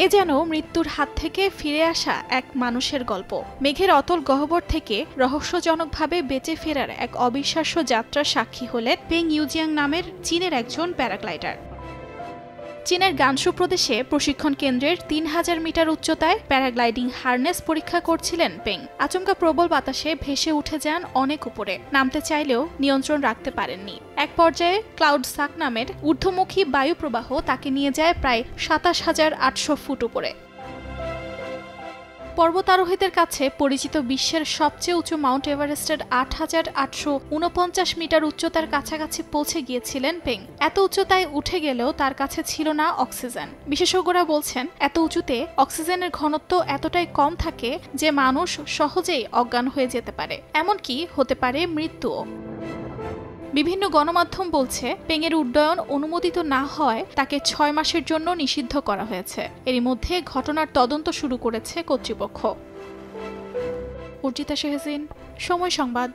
এ যেন মৃত্যুর হাত থেকে ফিরে আসা এক মানুষের গল্প। মেঘের অতল গহ্বর থেকে রহস্যজনকভাবে বেঁচে ফেরার এক অবিশ্বাস্য যাত্রার সাক্ষী হলেন পেং ইউজিয়াং নামের চীনের একজন প্যারাগ্লাইডার। চীনের গানসু প্রদেশে প্রশিক্ষণ কেন্দ্রের ৩,০০০ মিটার উচ্চতায় প্যারাগ্লাইডিং হার্নেস পরীক্ষা করছিলেন পেং। আচমকা প্রবল বাতাসে ভেসে উঠে যান অনেক উপরে। নামতে চাইলেও নিয়ন্ত্রণ রাখতে পারেননি। এক পর্যায়ে ক্লাউড সাক নামের ঊর্ধ্বমুখী বায়ু প্রবাহ তাকে নিয়ে যায় প্রায় ২৭,৮০০ ফুট উপরে। পর্বতারোহীদের কাছে পরিচিত বিশ্বের সবচেয়ে উঁচু মাউন্ট এভারেস্টের ৮,৮৪৯ মিটার উচ্চতার কাছাকাছি পৌঁছে গিয়েছিলেন পেং। এত উচ্চতায় উঠে গেলেও তার কাছে ছিল না অক্সিজেন। বিশেষজ্ঞরা বলছেন, এত উঁচুতে অক্সিজেনের ঘনত্ব এতটাই কম থাকে যে মানুষ সহজেই অজ্ঞান হয়ে যেতে পারে, এমনকি হতে পারে মৃত্যুও। বিভিন্ন গণমাধ্যম বলছে, পেংয়ের উড্ডয়ন অনুমোদিত না হওয়ায় তাকে ৬ মাসের জন্য নিষিদ্ধ করা হয়েছে। এরই মধ্যে ঘটনার তদন্ত শুরু করেছে কর্তৃপক্ষ। অর্জিতা শেহজিন, সময় সংবাদ।